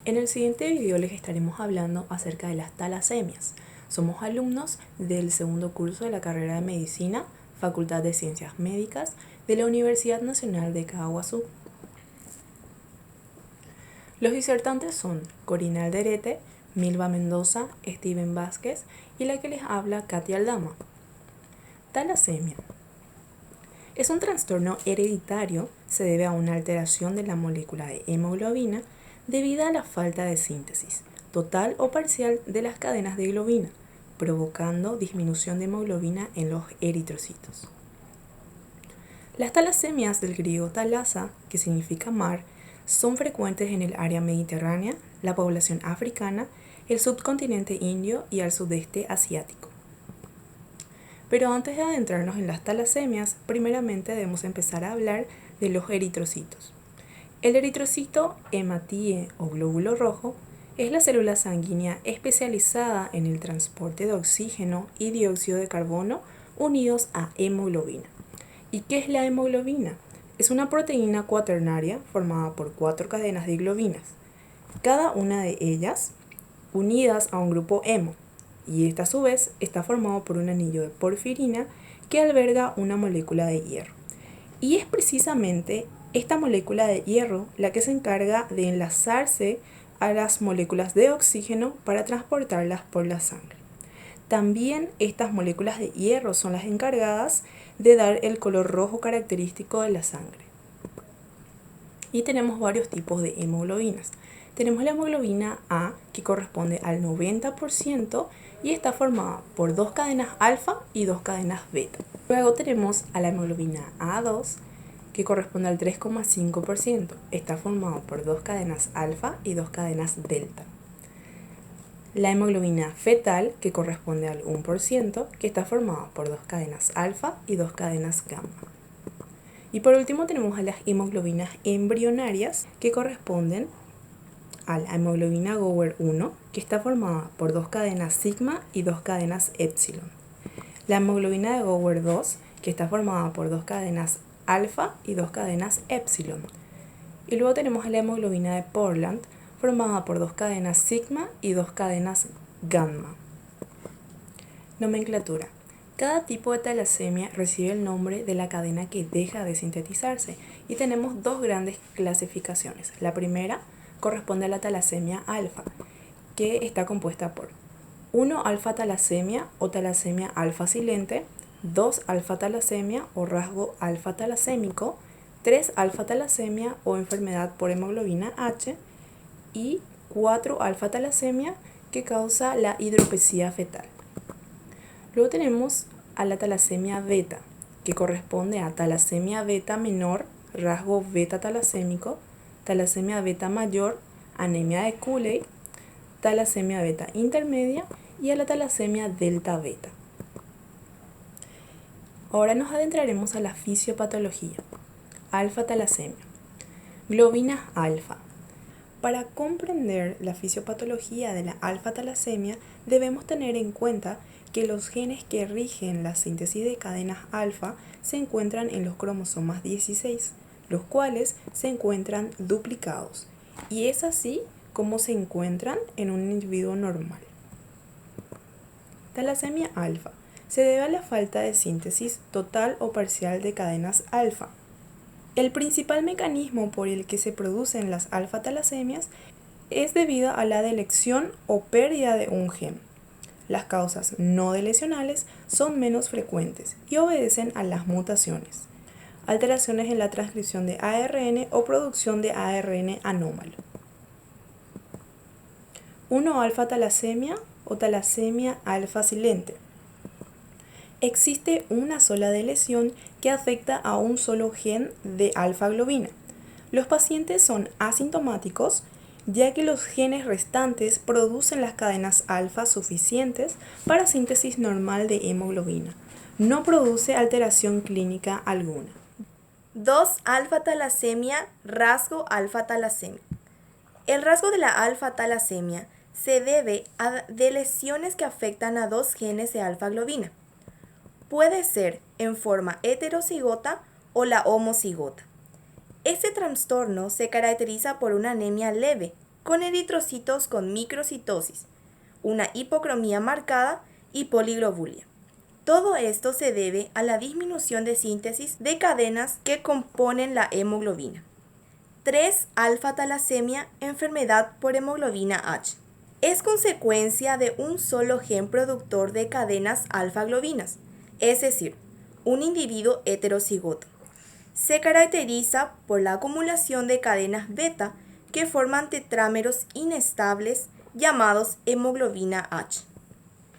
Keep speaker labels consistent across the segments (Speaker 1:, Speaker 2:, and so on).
Speaker 1: En el siguiente video les estaremos hablando acerca de las talasemias. Somos alumnos del segundo curso de la carrera de Medicina, Facultad de Ciencias Médicas, de la Universidad Nacional de Caaguazú. Los disertantes son Corina Alderete, Milva Mendoza, Steven Vázquez y la que les habla, Katia Aldama. Talasemia. Es un trastorno hereditario, se debe a una alteración de la molécula de hemoglobina debido a la falta de síntesis, total o parcial, de las cadenas de globina, provocando disminución de hemoglobina en los eritrocitos. Las talasemias, del griego talasa, que significa mar, son frecuentes en el área mediterránea, la población africana, el subcontinente indio y al sudeste asiático. Pero antes de adentrarnos en las talasemias, primeramente debemos empezar a hablar de los eritrocitos. El eritrocito hematíe o glóbulo rojo es la célula sanguínea especializada en el transporte de oxígeno y dióxido de carbono unidos a hemoglobina. ¿Y qué es la hemoglobina? Es una proteína cuaternaria formada por 4 cadenas de globinas, cada una de ellas unidas a un grupo hemo, y esta a su vez está formado por un anillo de porfirina que alberga una molécula de hierro. Y es precisamente esta molécula de hierro la que se encarga de enlazarse a las moléculas de oxígeno para transportarlas por la sangre. También estas moléculas de hierro son las encargadas de dar el color rojo característico de la sangre. Y tenemos varios tipos de hemoglobinas. Tenemos la hemoglobina A, que corresponde al 90% y está formada por 2 cadenas alfa y 2 cadenas beta. Luego tenemos a la hemoglobina A2, que corresponde al 3,5%. Está formado por 2 cadenas alfa y 2 cadenas delta. La hemoglobina fetal, que corresponde al 1%, que está formada por 2 cadenas alfa y 2 cadenas gamma. Y por último tenemos a las hemoglobinas embrionarias, que corresponden a la hemoglobina Gower 1, que está formada por 2 cadenas sigma y 2 cadenas epsilon. La hemoglobina de Gower 2, que está formada por 2 cadenas alfa y 2 cadenas epsilon. Y luego tenemos a la hemoglobina de Portland, formada por 2 cadenas sigma y 2 cadenas gamma. Nomenclatura. Cada tipo de talasemia recibe el nombre de la cadena que deja de sintetizarse y tenemos 2 grandes clasificaciones. La primera corresponde a la talasemia alfa, que está compuesta por 1 alfa talasemia o talasemia alfa silente, 2 alfa talasemia o rasgo alfa talasémico, 3 alfa talasemia o enfermedad por hemoglobina H y 4 alfa talasemia, que causa la hidropesía fetal. Luego tenemos a la talasemia beta, que corresponde a talasemia beta menor, rasgo beta talasémico, talasemia beta mayor, anemia de Cooley, talasemia beta intermedia y a la talasemia delta beta. Ahora nos adentraremos a la fisiopatología. Alfa talasemia. Globinas alfa. Para comprender la fisiopatología de la alfa talasemia debemos tener en cuenta que los genes que rigen la síntesis de cadenas alfa se encuentran en los cromosomas 16, los cuales se encuentran duplicados, y es así como se encuentran en un individuo normal. Talasemia alfa se debe a la falta de síntesis total o parcial de cadenas alfa. El principal mecanismo por el que se producen las alfa-talasemias es debido a la deleción o pérdida de un gen. Las causas no delecionales son menos frecuentes y obedecen a las mutaciones, alteraciones en la transcripción de ARN o producción de ARN anómalo. 1 alfa-talasemia o talasemia alfa silente. Existe una sola deleción que afecta a un solo gen de alfa-globina. Los pacientes son asintomáticos, ya que los genes restantes producen las cadenas alfa suficientes para síntesis normal de hemoglobina. No produce alteración clínica alguna.
Speaker 2: 2 alfa-talasemia, rasgo alfa-talasemia. El rasgo de la alfa-talasemia se debe a lesiones que afectan a 2 genes de alfa-globina. Puede ser en forma heterocigota o la homocigota. Este trastorno se caracteriza por una anemia leve, con eritrocitos con microcitosis, una hipocromía marcada y poliglobulia. Todo esto se debe a la disminución de síntesis de cadenas que componen la hemoglobina. 3. Alfa-talasemia, enfermedad por hemoglobina H. Es consecuencia de un solo gen productor de cadenas alfa-globinas, es decir, un individuo heterocigoto. Se caracteriza por la acumulación de cadenas beta que forman tetrámeros inestables llamados hemoglobina H.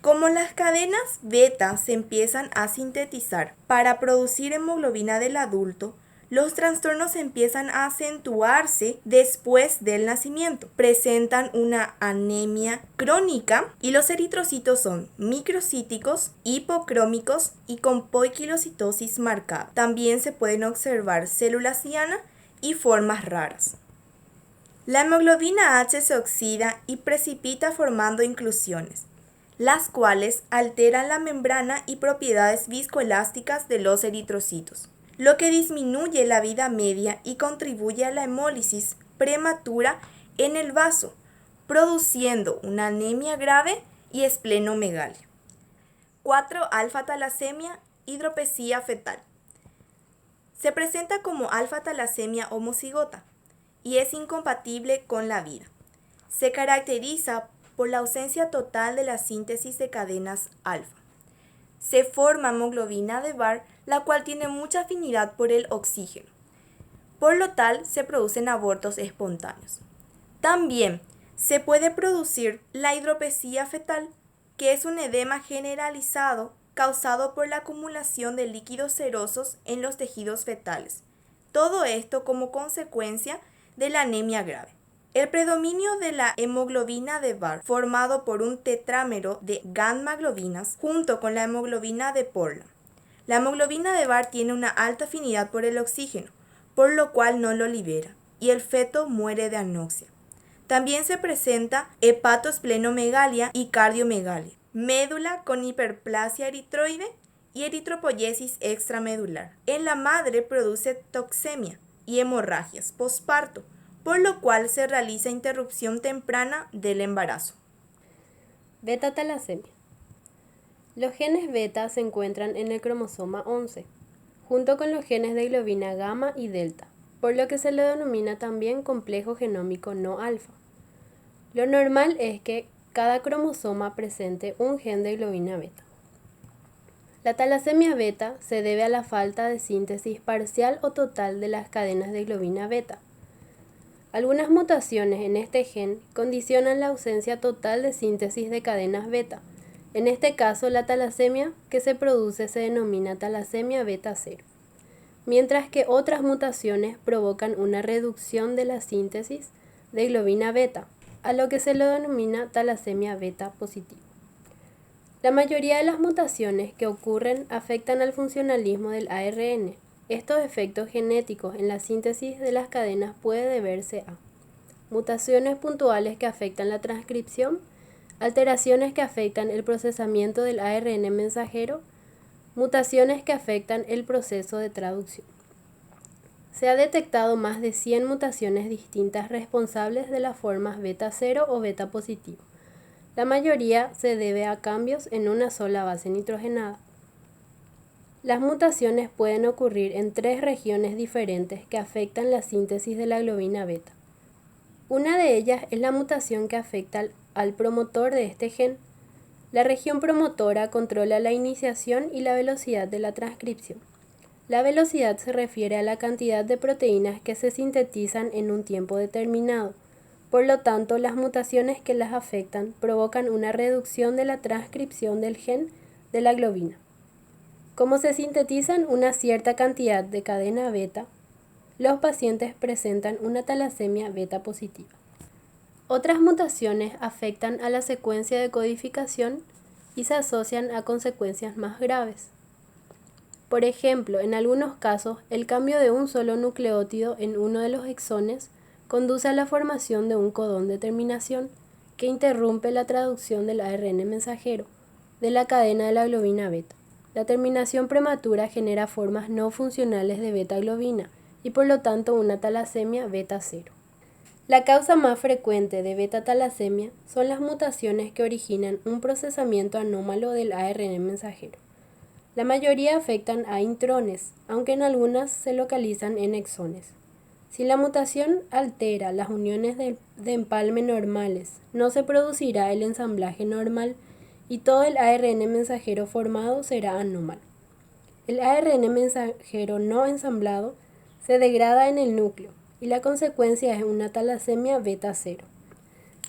Speaker 2: Como las cadenas beta se empiezan a sintetizar para producir hemoglobina del adulto, los trastornos empiezan a acentuarse después del nacimiento. Presentan una anemia crónica y los eritrocitos son microcíticos, hipocrómicos y con poiquilocitosis marcada. También se pueden observar células ciana y formas raras. La hemoglobina H se oxida y precipita formando inclusiones, las cuales alteran la membrana y propiedades viscoelásticas de los eritrocitos, lo que disminuye la vida media y contribuye a la hemólisis prematura en el vaso, produciendo una anemia grave y esplenomegalia. 4. Alfa-talasemia, hidropesía fetal. Se presenta como alfa-talasemia homocigota y es incompatible con la vida. Se caracteriza por la ausencia total de la síntesis de cadenas alfa. Se forma hemoglobina de Barr, la cual tiene mucha afinidad por el oxígeno. Por lo tal, se producen abortos espontáneos. También se puede producir la hidropesía fetal, que es un edema generalizado causado por la acumulación de líquidos serosos en los tejidos fetales. Todo esto como consecuencia de la anemia grave. El predominio de la hemoglobina de Barr, formado por un tetrámero de gamma-globinas, junto con la hemoglobina de Portland. La hemoglobina de Barr tiene una alta afinidad por el oxígeno, por lo cual no lo libera, y el feto muere de anoxia. También se presenta hepatoesplenomegalia y cardiomegalia, médula con hiperplasia eritroide y eritropoyesis extramedular. En la madre produce toxemia y hemorragias posparto, por lo cual se realiza interrupción temprana del embarazo.
Speaker 3: Beta-talasemia. Los genes beta se encuentran en el cromosoma 11, junto con los genes de globina gamma y delta, por lo que se le denomina también complejo genómico no alfa. Lo normal es que cada cromosoma presente un gen de globina beta. La talasemia beta se debe a la falta de síntesis parcial o total de las cadenas de globina beta. Algunas mutaciones en este gen condicionan la ausencia total de síntesis de cadenas beta. En este caso, la talasemia que se produce se denomina talasemia beta 0, mientras que otras mutaciones provocan una reducción de la síntesis de globina beta, a lo que se le denomina talasemia beta positiva. La mayoría de las mutaciones que ocurren afectan al funcionalismo del ARN. Estos efectos genéticos en la síntesis de las cadenas puede deberse a mutaciones puntuales que afectan la transcripción, alteraciones que afectan el procesamiento del ARN mensajero, mutaciones que afectan el proceso de traducción. Se ha detectado más de 100 mutaciones distintas responsables de las formas beta 0 o beta positivo. La mayoría se debe a cambios en una sola base nitrogenada. Las mutaciones pueden ocurrir en 3 regiones diferentes que afectan la síntesis de la globina beta. Una de ellas es la mutación que afecta al promotor de este gen. La región promotora controla la iniciación y la velocidad de la transcripción. La velocidad se refiere a la cantidad de proteínas que se sintetizan en un tiempo determinado. Por lo tanto, las mutaciones que las afectan provocan una reducción de la transcripción del gen de la globina. Como se sintetizan una cierta cantidad de cadena beta, los pacientes presentan una talasemia beta positiva. Otras mutaciones afectan a la secuencia de codificación y se asocian a consecuencias más graves. Por ejemplo, en algunos casos, el cambio de un solo nucleótido en uno de los exones conduce a la formación de un codón de terminación que interrumpe la traducción del ARN mensajero de la cadena de la globina beta. La terminación prematura genera formas no funcionales de beta globina y por lo tanto una talasemia beta 0. La causa más frecuente de beta-talasemia son las mutaciones que originan un procesamiento anómalo del ARN mensajero. La mayoría afectan a intrones, aunque en algunas se localizan en exones. Si la mutación altera las uniones de empalme normales, no se producirá el ensamblaje normal y todo el ARN mensajero formado será anómalo. El ARN mensajero no ensamblado se degrada en el núcleo y la consecuencia es una talasemia beta 0.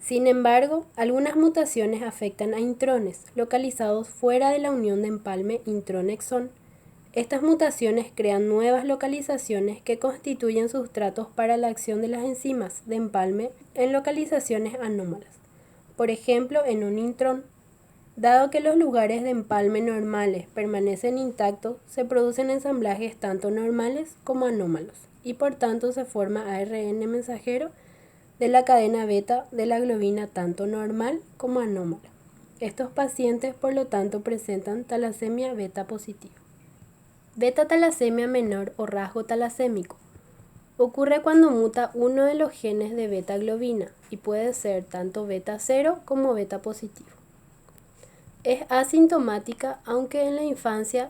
Speaker 3: Sin embargo, algunas mutaciones afectan a intrones localizados fuera de la unión de empalme intron-exón. Estas mutaciones crean nuevas localizaciones que constituyen sustratos para la acción de las enzimas de empalme en localizaciones anómalas, por ejemplo en un intrón. Dado que los lugares de empalme normales permanecen intactos, se producen ensamblajes tanto normales como anómalos y por tanto se forma ARN mensajero de la cadena beta de la globina tanto normal como anómala. Estos pacientes por lo tanto presentan talasemia beta positiva. Beta-talasemia menor o rasgo talasémico ocurre cuando muta uno de los genes de beta globina y puede ser tanto beta 0 como beta positivo. Es asintomática, aunque en la infancia,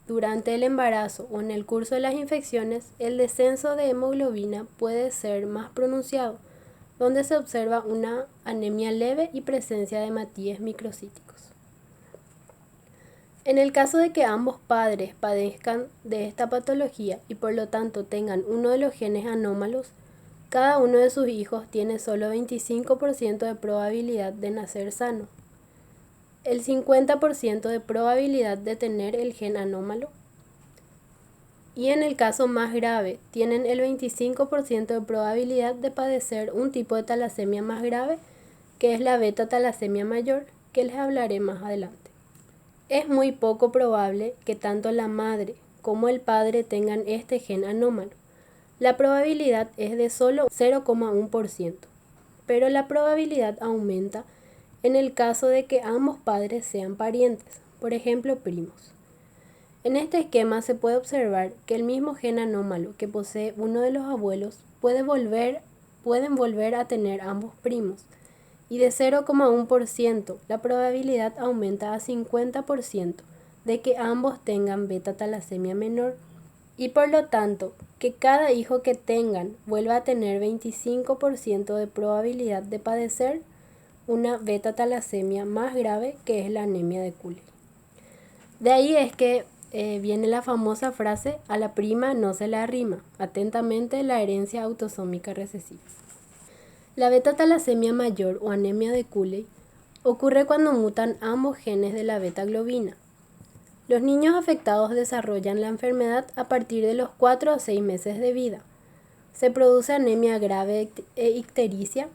Speaker 3: durante el embarazo o en el curso de las infecciones, el descenso de hemoglobina puede ser más pronunciado, donde se observa una anemia leve y presencia de hematíes microcíticos. En el caso de que ambos padres padezcan de esta patología y por lo tanto tengan uno de los genes anómalos, cada uno de sus hijos tiene solo 25% de probabilidad de nacer sano, el 50% de probabilidad de tener el gen anómalo y en el caso más grave tienen el 25% de probabilidad de padecer un tipo de talasemia más grave, que es la beta-talasemia mayor, que les hablaré más adelante. Es muy poco probable que tanto la madre como el padre tengan este gen anómalo. La probabilidad es de solo 0,1%, pero la probabilidad aumenta en el caso de que ambos padres sean parientes, por ejemplo primos. En este esquema se puede observar que el mismo gen anómalo que posee uno de los abuelos pueden volver a tener ambos primos, y de 0,1% la probabilidad aumenta a 50% de que ambos tengan beta-talasemia menor, y por lo tanto que cada hijo que tengan vuelva a tener 25% de probabilidad de padecer una beta-talasemia más grave, que es la anemia de Cooley. De ahí es que viene la famosa frase: a la prima no se la arrima, atentamente la herencia autosómica recesiva. La beta-talasemia mayor o anemia de Cooley ocurre cuando mutan ambos genes de la beta-globina. Los niños afectados desarrollan la enfermedad a partir de los 4 a 6 meses de vida. Se produce anemia grave e ictericia,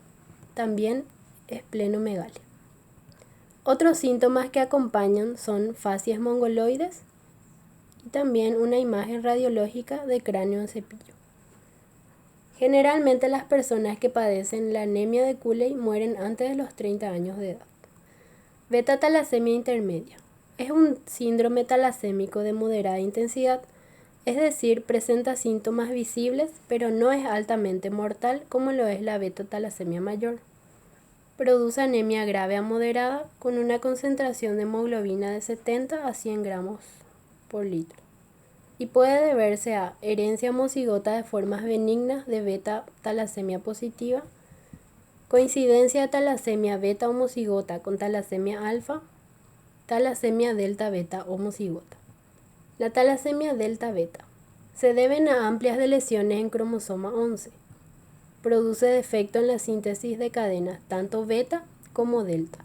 Speaker 3: también esplenomegalia. Otros síntomas que acompañan son facies mongoloides y también una imagen radiológica de cráneo en cepillo. Generalmente las personas que padecen la anemia de Cooley mueren antes de los 30 años de edad. Beta-talasemia intermedia. Es un síndrome talasémico de moderada intensidad, es decir, presenta síntomas visibles, pero no es altamente mortal como lo es la beta-talasemia mayor. Produce anemia grave a moderada con una concentración de hemoglobina de 70 a 100 gramos por litro. Y puede deberse a herencia homocigota de formas benignas de beta-talasemia positiva, coincidencia de talasemia beta homocigota con talasemia alfa, talasemia delta beta homocigota. La talasemia delta beta se deben a amplias lesiones en cromosoma 11. Produce defecto en la síntesis de cadenas tanto beta como delta.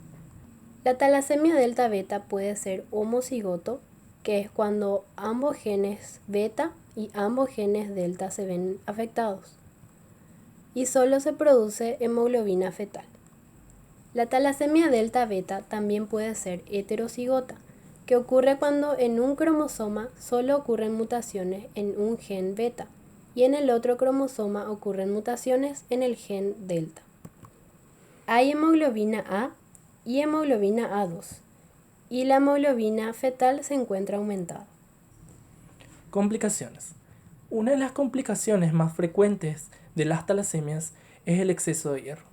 Speaker 3: La talasemia delta beta puede ser homocigoto, que es cuando ambos genes beta y ambos genes delta se ven afectados, y solo se produce hemoglobina fetal. La talasemia delta beta también puede ser heterocigota, que ocurre cuando en un cromosoma solo ocurren mutaciones en un gen beta y en el otro cromosoma ocurren mutaciones en el gen delta. Hay hemoglobina A y hemoglobina A2, y la hemoglobina fetal se encuentra aumentada.
Speaker 4: Complicaciones. Una de las complicaciones más frecuentes de las talasemias es el exceso de hierro.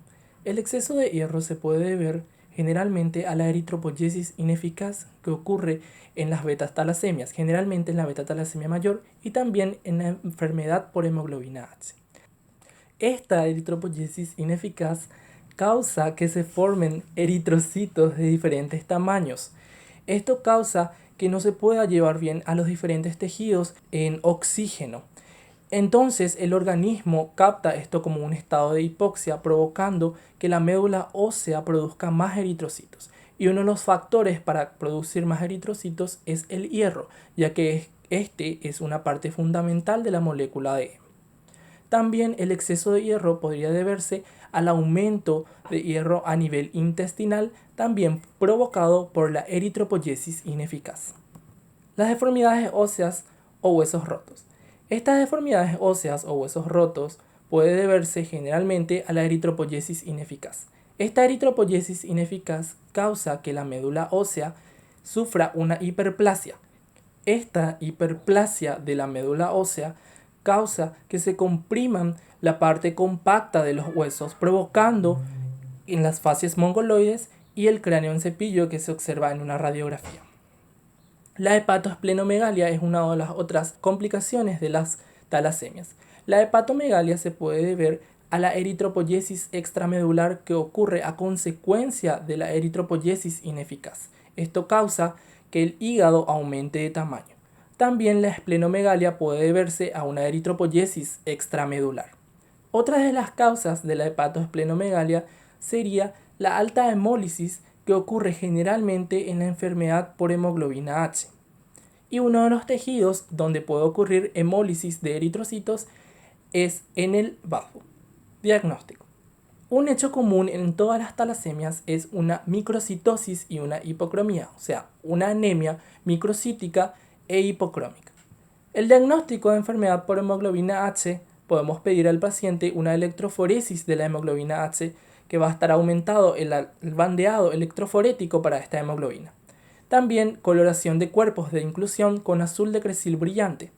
Speaker 4: El exceso de hierro se puede deber generalmente a la eritropoyesis ineficaz que ocurre en las beta-talasemias, generalmente en la beta-talasemia mayor y también en la enfermedad por hemoglobina H. Esta eritropoyesis ineficaz causa que se formen eritrocitos de diferentes tamaños. Esto causa que no se pueda llevar bien a los diferentes tejidos en oxígeno. Entonces el organismo capta esto como un estado de hipoxia, provocando que la médula ósea produzca más eritrocitos. Y uno de los factores para producir más eritrocitos es el hierro, ya que este es una parte fundamental de la molécula de hemo. También el exceso de hierro podría deberse al aumento de hierro a nivel intestinal, también provocado por la eritropoyesis ineficaz. Las deformidades óseas o huesos rotos. Estas deformidades óseas o huesos rotos puede deberse generalmente a la eritropoyesis ineficaz. Esta eritropoyesis ineficaz causa que la médula ósea sufra una hiperplasia. Esta hiperplasia de la médula ósea causa que se compriman la parte compacta de los huesos, provocando en las fascias mongoloides y el cráneo en cepillo que se observa en una radiografía. La hepatoesplenomegalia es una de las otras complicaciones de las talasemias. La hepatomegalia se puede deber a la eritropoyesis extramedular que ocurre a consecuencia de la eritropoyesis ineficaz. Esto causa que el hígado aumente de tamaño. También la esplenomegalia puede deberse a una eritropoyesis extramedular. Otra de las causas de la hepatoesplenomegalia sería la alta hemólisis que ocurre generalmente en la enfermedad por hemoglobina H. Y uno de los tejidos donde puede ocurrir hemólisis de eritrocitos es en el bazo. Diagnóstico. Un hecho común en todas las talasemias es una microcitosis y una hipocromía, o sea, una anemia microcítica e hipocrómica. El diagnóstico de enfermedad por hemoglobina H, podemos pedir al paciente una electroforesis de la hemoglobina H que va a estar aumentado el bandeado electroforético para esta hemoglobina. También coloración de cuerpos de inclusión con azul de cresil brillante,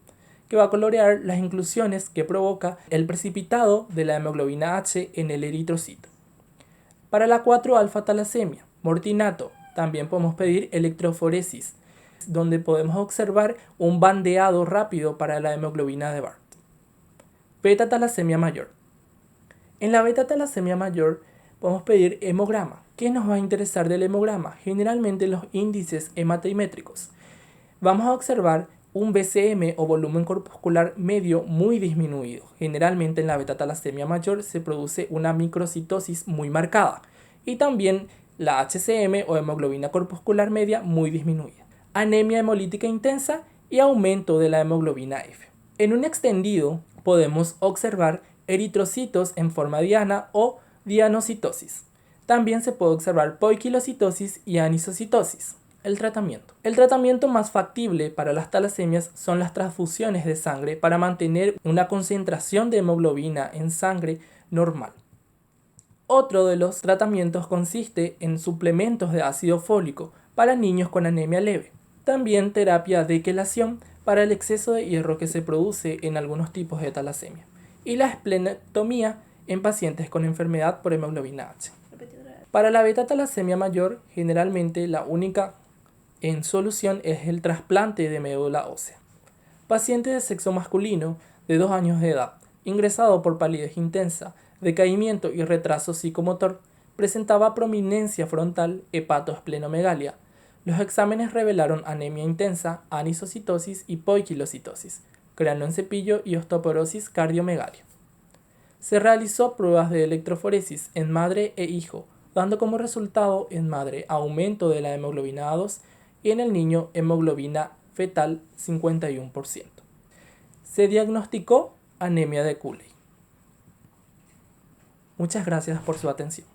Speaker 4: que va a colorear las inclusiones que provoca el precipitado de la hemoglobina H en el eritrocito. Para la 4-alfa talasemia, mortinato, también podemos pedir electroforesis, donde podemos observar un bandeado rápido para la hemoglobina de Barth. Beta talasemia mayor. En la beta talasemia mayor podemos pedir hemograma. ¿Qué nos va a interesar del hemograma? Generalmente los índices hematimétricos. Vamos a observar un BCM o volumen corpuscular medio muy disminuido. Generalmente en la beta talasemia mayor se produce una microcitosis muy marcada y también la HCM o hemoglobina corpuscular media muy disminuida. Anemia hemolítica intensa y aumento de la hemoglobina F. En un extendido podemos observar eritrocitos en forma diana o dianocitosis. También se puede observar poikilocitosis y anisocitosis. El tratamiento. El tratamiento más factible para las talasemias son las transfusiones de sangre para mantener una concentración de hemoglobina en sangre normal. Otro de los tratamientos consiste en suplementos de ácido fólico para niños con anemia leve. También terapia de quelación para el exceso de hierro que se produce en algunos tipos de talasemia. Y la esplenectomía en pacientes con enfermedad por hemoglobina H. Para la beta talasemia mayor, generalmente la única en solución es el trasplante de médula ósea. Paciente de sexo masculino de 2 años de edad, ingresado por palidez intensa, decaimiento y retraso psicomotor, presentaba prominencia frontal, hepatoesplenomegalia. Los exámenes revelaron anemia intensa, anisocitosis y poikilocitosis, cráneo en cepillo y osteoporosis cardiomegalia. Se realizó pruebas de electroforesis en madre e hijo, dando como resultado en madre aumento de la hemoglobina A2 y en el niño hemoglobina fetal 51%. Se diagnosticó anemia de Cooley. Muchas gracias por su atención.